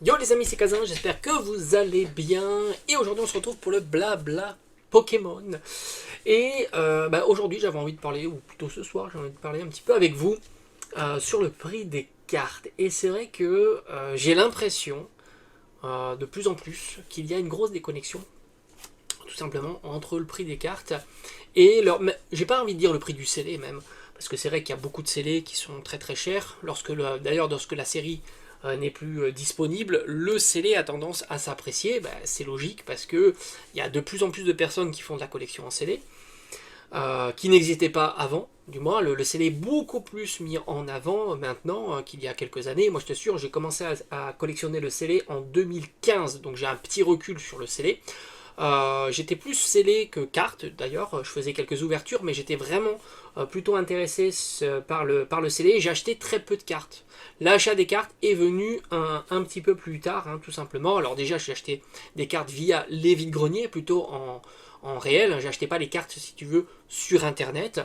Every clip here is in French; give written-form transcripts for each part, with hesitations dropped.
Yo les amis, c'est Kazan, j'espère que vous allez bien. Et aujourd'hui on se retrouve pour le blabla Pokémon. Et aujourd'hui j'avais envie de parler, ou plutôt ce soir j'ai envie de parler un petit peu avec vous sur le prix des cartes. Et c'est vrai que j'ai l'impression de plus en plus qu'il y a une grosse déconnexion, tout simplement, entre le prix des cartes et leur... J'ai pas envie de dire le prix du scellé même, parce que c'est vrai qu'il y a beaucoup de scellés qui sont très très chers. D'ailleurs, lorsque la série n'est plus disponible, le scellé a tendance à s'apprécier. C'est logique parce que il y a de plus en plus de personnes qui font de la collection en scellé, qui n'existaient pas avant. Du moins, le scellé est beaucoup plus mis en avant maintenant qu'il y a quelques années. Moi, je t'assure, j'ai commencé à collectionner le scellé en 2015, donc j'ai un petit recul sur le scellé. J'étais plus scellé que carte d'ailleurs, je faisais quelques ouvertures, mais j'étais vraiment plutôt intéressé par le scellé. J'ai acheté très peu de cartes. L'achat des cartes est venu un petit peu plus tard, tout simplement. Alors déjà, j'ai acheté des cartes via les vides-greniers, plutôt en réel. J'achetais pas les cartes, si tu veux, sur Internet.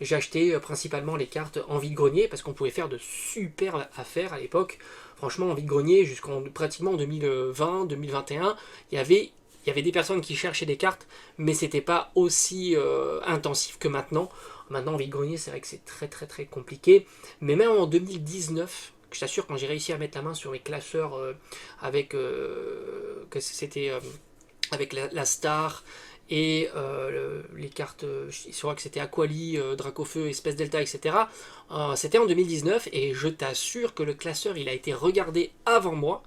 J'ai acheté principalement les cartes en vide-grenier, parce qu'on pouvait faire de super affaires à l'époque. Franchement, en vide-grenier, jusqu'en pratiquement 2020-2021, il y avait des personnes qui cherchaient des cartes, mais c'était pas aussi intensif que maintenant. Maintenant, en vide-grenier, c'est vrai que c'est très très très compliqué. Mais même en 2019, je t'assure, quand j'ai réussi à mettre la main sur les classeurs que c'était avec la Star et les cartes, je crois que c'était Aquali, Dracofeu, Espèce Delta, etc. C'était en 2019 et je t'assure que le classeur il a été regardé avant moi.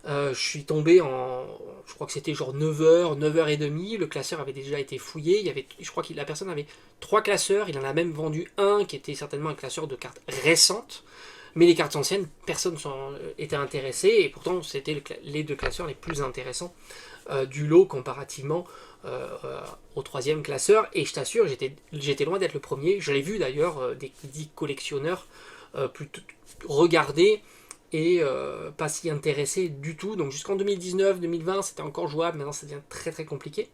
Je suis tombé je crois que c'était genre 9h, 9h30, le classeur avait déjà été fouillé, je crois que la personne avait 3 classeurs, il en a même vendu un qui était certainement un classeur de cartes récentes, mais les cartes anciennes, personne était intéressé, et pourtant c'était les 2 classeurs les plus intéressants du lot comparativement au 3e classeur, et je t'assure, j'étais loin d'être le premier, je l'ai vu d'ailleurs, des dits collectionneurs plutôt regarder et pas s'y intéresser du tout. Donc jusqu'en 2019-2020, c'était encore jouable, maintenant ça devient très très compliqué.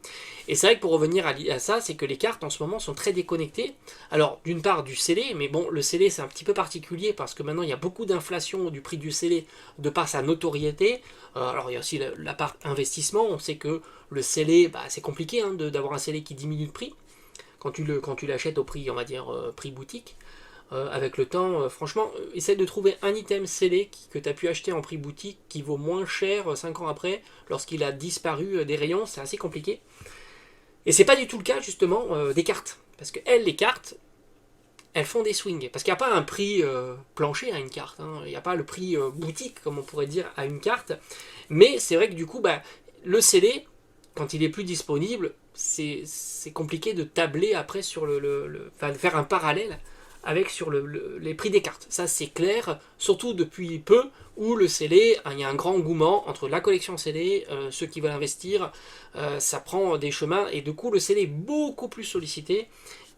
Et c'est vrai que pour revenir à ça, c'est que les cartes en ce moment sont très déconnectées. Alors d'une part du scellé, mais bon, le scellé c'est un petit peu particulier parce que maintenant il y a beaucoup d'inflation du prix du scellé de par sa notoriété. Alors il y a aussi la part investissement, on sait que le scellé, c'est compliqué d'avoir un scellé qui diminue de prix quand tu l'achètes au prix, on va dire, prix boutique. Avec le temps, franchement, essaie de trouver un item scellé que tu as pu acheter en prix boutique qui vaut moins cher 5 ans après, lorsqu'il a disparu des rayons, c'est assez compliqué. Et c'est pas du tout le cas justement des cartes. Parce que les cartes, elles font des swings. Parce qu'il n'y a pas un prix plancher à une carte. Il n'y a pas le prix boutique, comme on pourrait dire, à une carte. Mais c'est vrai que du coup, le scellé, quand il est plus disponible, c'est compliqué de tabler après sur enfin, de faire un parallèle avec sur les prix des cartes. Ça c'est clair, surtout depuis peu où le scellé, il y a un grand engouement entre la collection scellé, ceux qui veulent investir, ça prend des chemins et du coup le scellé est beaucoup plus sollicité.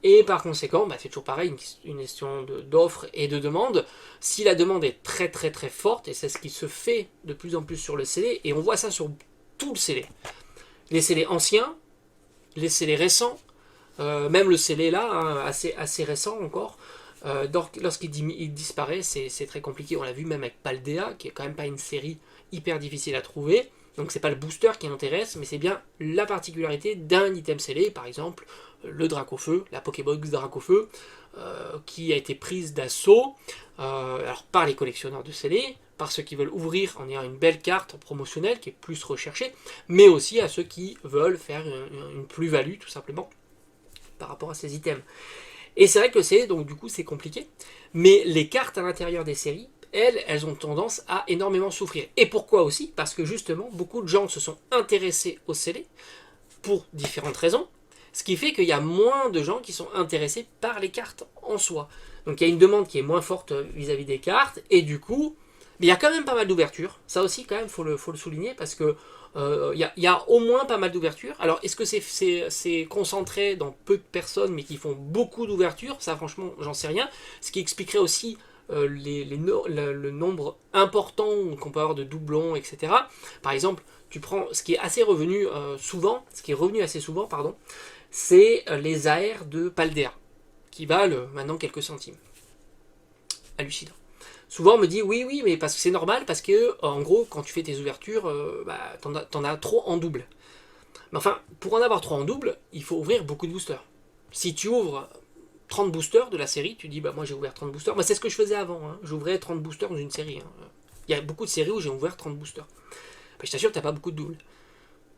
Et par conséquent, c'est toujours pareil, une question d'offre et de demande. Si la demande est très très très forte, et c'est ce qui se fait de plus en plus sur le scellé, et on voit ça sur tout le scellé. Les scellés anciens, les scellés récents, même le scellé là, assez récent encore, lorsqu'il disparaît, c'est très compliqué. On l'a vu même avec Paldea, qui est quand même pas une série hyper difficile à trouver. Donc c'est pas le booster qui intéresse, mais c'est bien la particularité d'un item scellé, par exemple le Dracofeu, la Pokébox Dracofeu, qui a été prise d'assaut alors par les collectionneurs de scellés, par ceux qui veulent ouvrir en ayant une belle carte promotionnelle qui est plus recherchée, mais aussi à ceux qui veulent faire une plus-value tout simplement par rapport à ces items. Et c'est vrai que donc du coup c'est compliqué, mais les cartes à l'intérieur des séries, elles ont tendance à énormément souffrir. Et pourquoi aussi? Parce que justement, beaucoup de gens se sont intéressés au scellé pour différentes raisons, ce qui fait qu'il y a moins de gens qui sont intéressés par les cartes en soi. Donc il y a une demande qui est moins forte vis-à-vis des cartes, et du coup, il y a quand même pas mal d'ouvertures. Ça aussi, quand même, faut le souligner, parce que y a au moins pas mal d'ouvertures. Alors, est-ce que c'est concentré dans peu de personnes, mais qui font beaucoup d'ouvertures? Ça, franchement, j'en sais rien. Ce qui expliquerait aussi le nombre important qu'on peut avoir de doublons, etc. Par exemple, tu prends ce qui est assez revenu assez souvent, pardon, c'est les AR de Paldea, qui valent maintenant quelques centimes. Hallucinant. souvent on me dit oui, mais parce que c'est normal, parce que en gros, quand tu fais tes ouvertures, t'en as trop en double. Mais enfin, pour en avoir trop en double, il faut ouvrir beaucoup de boosters. Si tu ouvres 30 boosters de la série, tu dis, bah moi j'ai ouvert 30 boosters. Moi c'est ce que je faisais avant, hein. J'ouvrais 30 boosters dans une série. Hein. Il y a beaucoup de séries où j'ai ouvert 30 boosters. Bah, je t'assure, t'as pas beaucoup de doubles.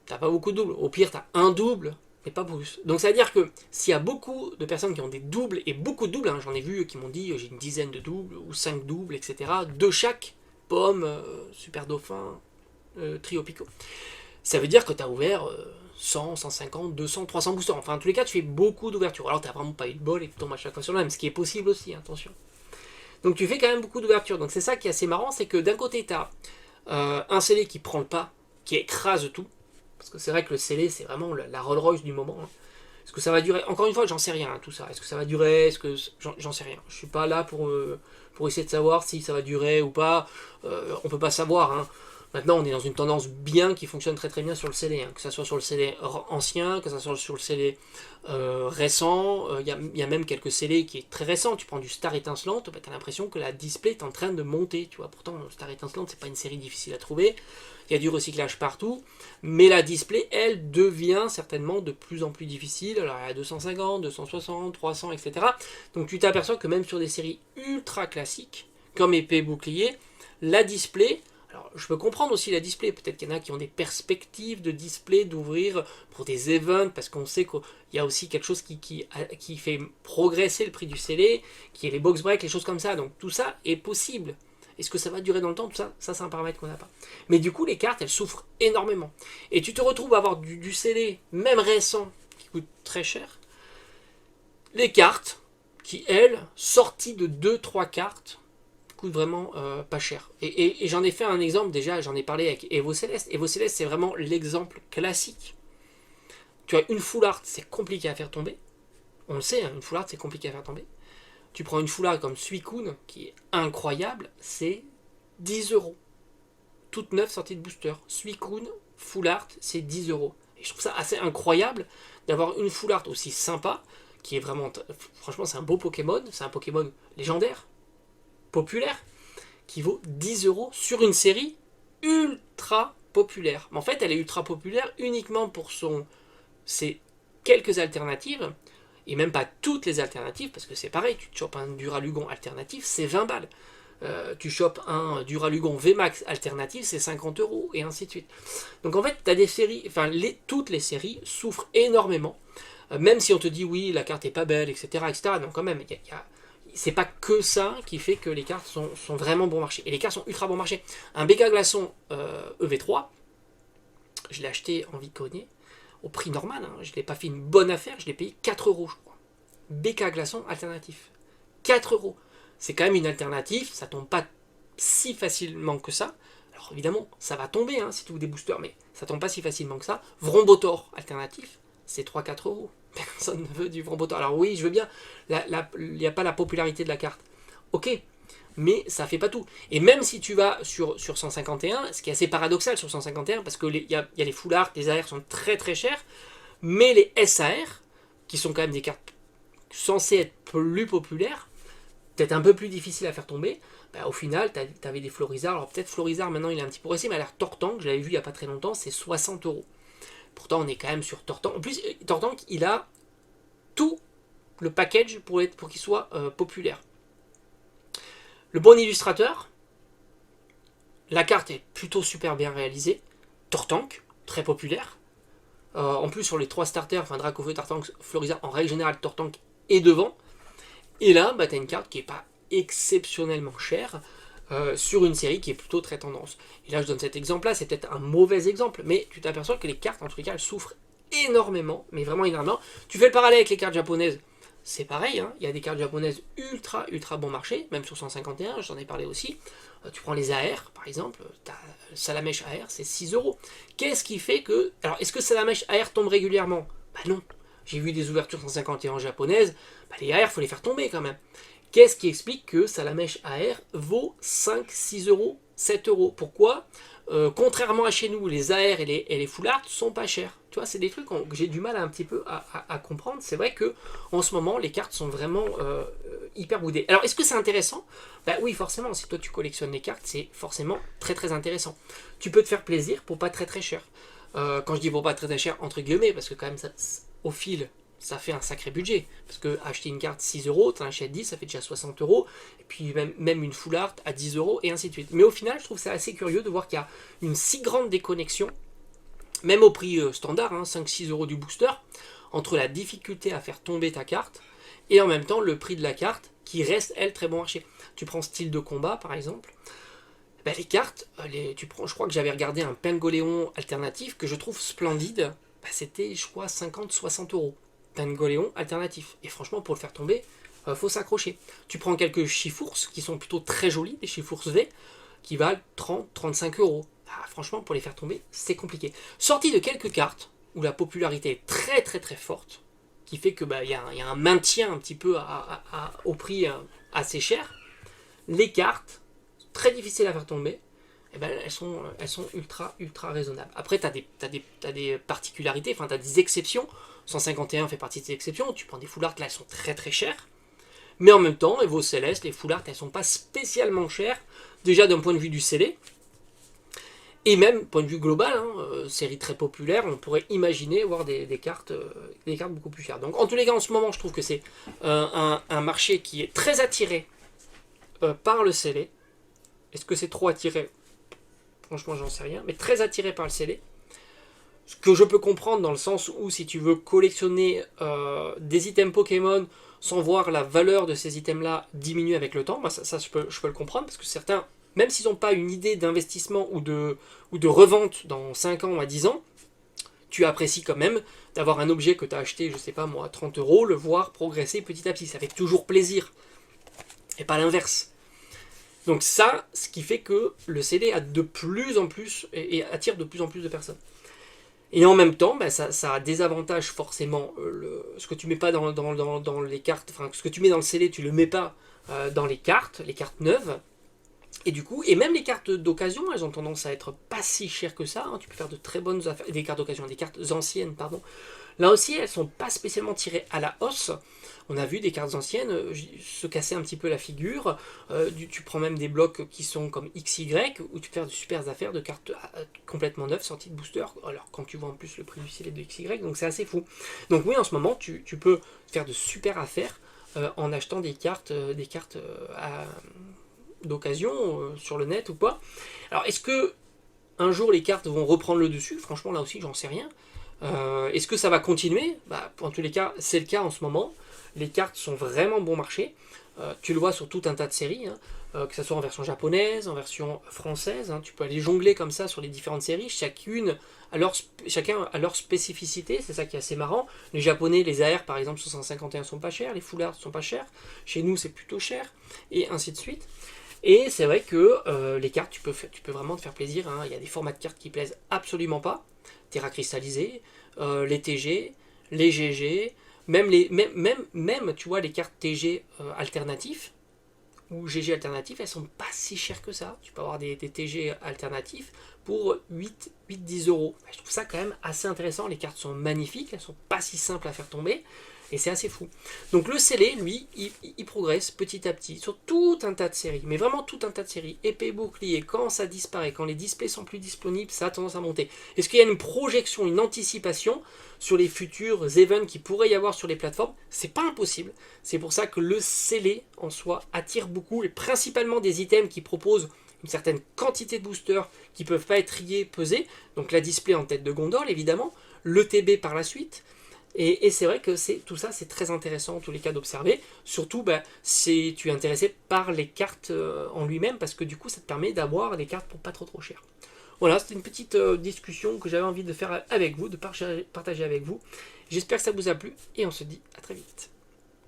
T'as pas beaucoup de doubles. Au pire, t'as un double, mais pas plus. Donc ça veut dire que s'il y a beaucoup de personnes qui ont des doubles, et beaucoup de doubles, hein, j'en ai vu qui m'ont dit j'ai une dizaine de doubles, ou 5 doubles, etc. De chaque, pomme, super dauphin, trio pico. Ça veut dire que tu as ouvert 100, 150, 200, 300 boosters. Enfin, en tous les cas, tu fais beaucoup d'ouvertures. Alors, tu n'as vraiment pas eu de bol et tu tombes à chaque fois sur le même, ce qui est possible aussi, attention. Donc, tu fais quand même beaucoup d'ouvertures. Donc, c'est ça qui est assez marrant, c'est que d'un côté, tu as un scellé qui prend le pas, qui écrase tout. Parce que c'est vrai que le scellé, c'est vraiment la Rolls Royce du moment. Hein. Est-ce que ça va durer? Encore une fois, j'en sais rien, hein, tout ça. Est-ce que ça va durer? Est-ce que j'en sais rien. Je suis pas là pour essayer de savoir si ça va durer ou pas. On peut pas savoir, hein. Maintenant, on est dans une tendance bien qui fonctionne très très bien sur le scellé, hein, que ce soit sur le scellé ancien, que ce soit sur le scellé récent. Il y a même quelques scellés qui est très récent. Tu prends du Star étincelante, bah, tu as l'impression que la display est en train de monter. Tu vois. Pourtant, Star étincelante, c'est pas une série difficile à trouver. Il y a du recyclage partout, mais la display, elle, devient certainement de plus en plus difficile. Alors, il y a 250, 260, 300, etc. Donc, tu t'aperçois que même sur des séries ultra classiques, comme épée bouclier, la display. Alors, je peux comprendre aussi la display. Peut-être qu'il y en a qui ont des perspectives de display, d'ouvrir pour des events, parce qu'on sait qu'il y a aussi quelque chose qui fait progresser le prix du scellé, qui est les box breaks, les choses comme ça. Donc, tout ça est possible. Est-ce que ça va durer dans le temps? Tout ça, c'est un paramètre qu'on n'a pas. Mais du coup, les cartes, elles souffrent énormément. Et tu te retrouves à avoir du scellé, même récent, qui coûte très cher. Les cartes, qui, elles, sorties de 2-3 cartes, coûtent vraiment pas cher. Et j'en ai fait un exemple, déjà, j'en ai parlé avec Evo Céleste. Evo Céleste, c'est vraiment l'exemple classique. Tu as une full art, c'est compliqué à faire tomber. On le sait, hein, une full art, c'est compliqué à faire tomber. Tu prends une full art comme Suicune, qui est incroyable, c'est 10 euros. Toute neuve sortie de booster. Suicune, full art, c'est 10 euros. Et je trouve ça assez incroyable d'avoir une full art aussi sympa, qui est vraiment. Franchement, c'est un beau Pokémon, c'est un Pokémon légendaire, populaire, qui vaut 10 euros sur une série ultra populaire. Mais en fait, elle est ultra populaire uniquement pour ses quelques alternatives. Et même pas toutes les alternatives, parce que c'est pareil, tu te chopes un Duralugon alternatif, c'est 20 balles. Tu chopes un Duralugon VMAX alternatif, c'est 50 euros, et ainsi de suite. Donc en fait, tu as des séries, enfin toutes les séries souffrent énormément, même si on te dit oui, la carte est pas belle, etc. etc. Donc quand même, c'est pas que ça qui fait que les cartes sont vraiment bon marché. Et les cartes sont ultra bon marché. Un BK Glaçon EV3, je l'ai acheté en Viconnier, au prix normal, hein. Je ne l'ai pas fait une bonne affaire, je l'ai payé 4 euros, je crois. BK Glaçon alternatif. 4 euros. C'est quand même une alternative, ça tombe pas si facilement que ça. Alors évidemment, ça va tomber hein, si tu ouvres des boosters, mais ça tombe pas si facilement que ça. Vrombotor alternatif, c'est 3-4 euros. Personne ne veut du Vrombotor. Alors oui, je veux bien, il n'y a pas la popularité de la carte. Ok, mais ça fait pas tout. Et même si tu vas sur 151, ce qui est assez paradoxal sur 151, parce qu'il y a les full art, les AR sont très très chers, mais les SAR, qui sont quand même des cartes censées être plus populaires, peut-être un peu plus difficiles à faire tomber, bah, au final, tu avais des Florizards. Alors peut-être Florizard, maintenant il est un petit peu récent, mais à l'air Tortank, je l'avais vu il n'y a pas très longtemps, c'est 60 euros. Pourtant, on est quand même sur Tortank. En plus, Tortank, il a tout le package pour qu'il soit populaire. Le bon illustrateur, la carte est plutôt super bien réalisée. Tortank, très populaire. En plus, sur les 3 starters, enfin Dracofeu, Tortank, Florizard, en règle générale, Tortank est devant. Et là, bah, tu as une carte qui n'est pas exceptionnellement chère sur une série qui est plutôt très tendance. Et là, je donne cet exemple-là, c'est peut-être un mauvais exemple, mais tu t'aperçois que les cartes, en tout cas, elles souffrent énormément, mais vraiment énormément. Tu fais le parallèle avec les cartes japonaises, c'est pareil, hein, il y a des cartes japonaises ultra bon marché, même sur 151, j'en ai parlé aussi. Tu prends les AR, par exemple, Salamèche AR, c'est 6 euros. Qu'est-ce qui fait que... Alors, est-ce que Salamèche AR tombe régulièrement? Bah non. J'ai vu des ouvertures 151 japonaises, bah les AR, il faut les faire tomber quand même. Qu'est-ce qui explique que Salamèche AR vaut 5, 6 euros, 7 euros? Pourquoi Contrairement à chez nous, les AR et les full art sont pas chers. Tu vois, c'est des trucs que j'ai du mal un petit peu à comprendre. C'est vrai que en ce moment, les cartes sont vraiment hyper boudées. Alors, est-ce que c'est intéressant? Bah oui, forcément. Si toi tu collectionnes les cartes, c'est forcément très très intéressant. Tu peux te faire plaisir pour pas très très cher. Quand je dis pour pas très très cher, entre guillemets, parce que quand même, ça, au fil, ça fait un sacré budget. Parce que acheter une carte 6 euros, tu en achètes 10, ça fait déjà 60 euros. Et puis même une full art à 10 euros, et ainsi de suite. Mais au final, je trouve ça assez curieux de voir qu'il y a une si grande déconnexion, même au prix standard, hein, 5-6 euros du booster, entre la difficulté à faire tomber ta carte et en même temps le prix de la carte qui reste, elle, très bon marché. Tu prends style de combat, par exemple. Ben, les cartes, je crois que j'avais regardé un Pingoléon alternatif que je trouve splendide. Ben, c'était, je crois, 50-60 euros. Pingoléon alternatif. Et franchement, pour le faire tomber, faut s'accrocher. Tu prends quelques Chifours qui sont plutôt très jolis, des Chifours V, qui valent 30-35 euros. Ah, franchement, pour les faire tomber, c'est compliqué. Sorti de quelques cartes où la popularité est très très très forte, qui fait que y a un maintien un petit peu au prix assez cher, les cartes très difficiles à faire tomber, eh ben, elles sont ultra raisonnables. Après, tu as des particularités, enfin tu as des exceptions. 151 fait partie de ces exceptions. Tu prends des full art, là elles sont très très chères. Mais en même temps, les Vos Célestes, les full art, elles sont pas spécialement chères. Déjà d'un point de vue du scellé. Et même, point de vue global, hein, série très populaire, on pourrait imaginer voir des cartes beaucoup plus chères. Donc en tous les cas, en ce moment, je trouve que c'est un marché qui est très attiré par le scellé. Est-ce que c'est trop attiré? Franchement, j'en sais rien. Mais très attiré par le scellé. Ce que je peux comprendre dans le sens où si tu veux collectionner des items Pokémon sans voir la valeur de ces items-là diminuer avec le temps, moi, ça je peux le comprendre, parce que certains, même s'ils n'ont pas une idée d'investissement ou de revente dans 5 ans ou à 10 ans, tu apprécies quand même d'avoir un objet que tu as acheté, je sais pas moi, à 30 euros, le voir progresser petit à petit. Ça fait toujours plaisir. Et pas l'inverse. Donc ça, ce qui fait que le CD a de plus en plus et attire de plus en plus de personnes. Et en même temps, ça a des avantages forcément. Ce que tu mets pas dans les cartes, enfin ce que tu mets dans le CD, tu le mets pas dans les cartes neuves. Et du coup, et même les cartes d'occasion, elles ont tendance à être pas si chères que ça. Hein. Tu peux faire de très bonnes affaires. Des cartes d'occasion, des cartes anciennes, pardon. Là aussi, elles sont pas spécialement tirées à la hausse. On a vu des cartes anciennes se casser un petit peu la figure. Tu prends même des blocs qui sont comme XY, où tu peux faire de super affaires de cartes complètement neuves, sorties de booster. Alors, quand tu vois en plus le prix du CD de XY, donc c'est assez fou. Donc oui, en ce moment, tu peux faire de super affaires en achetant des cartes d'occasion sur le net ou pas. Alors, est-ce que un jour les cartes vont reprendre le dessus? Franchement, là aussi, j'en sais rien. Est-ce que ça va continuer? En tous les cas, c'est le cas en ce moment. Les cartes sont vraiment bon marché. Tu le vois sur tout un tas de séries, hein, que ce soit en version japonaise, en version française. Hein, tu peux aller jongler comme ça sur les différentes séries, chacun a leur spécificité, c'est ça qui est assez marrant. Les japonais, les AR par exemple, 651 sont pas chers, les full art sont pas chers. Chez nous, c'est plutôt cher, et ainsi de suite. Et c'est vrai que les cartes, tu peux vraiment te faire plaisir. Hein. Il y a des formats de cartes qui plaisent absolument pas. Terra cristallisée, les TG, les GG, même tu vois, les cartes TG alternatifs ou GG alternatifs, elles sont pas si chères que ça. Tu peux avoir des TG alternatifs pour 8-10 euros. Je trouve ça quand même assez intéressant. Les cartes sont magnifiques, elles sont pas si simples à faire tomber. Et c'est assez fou. Donc le scellé, lui, il progresse petit à petit sur tout un tas de séries. Mais vraiment tout un tas de séries. Épée, bouclier, quand ça disparaît, quand les displays sont plus disponibles, ça a tendance à monter. Est-ce qu'il y a une projection, une anticipation sur les futurs events qui pourraient y avoir sur les plateformes? C'est pas impossible. C'est pour ça que le scellé, en soi, attire beaucoup. Et principalement des items qui proposent une certaine quantité de boosters qui ne peuvent pas être triés, pesés. Donc la display en tête de gondole, évidemment. Le TB par la suite. Et c'est vrai que tout ça, c'est très intéressant en tous les cas d'observer. Surtout si tu es intéressé par les cartes en lui-même, parce que du coup, ça te permet d'avoir des cartes pour pas trop cher. Voilà, c'était une petite discussion que j'avais envie de faire avec vous, de partager avec vous. J'espère que ça vous a plu, et on se dit à très vite.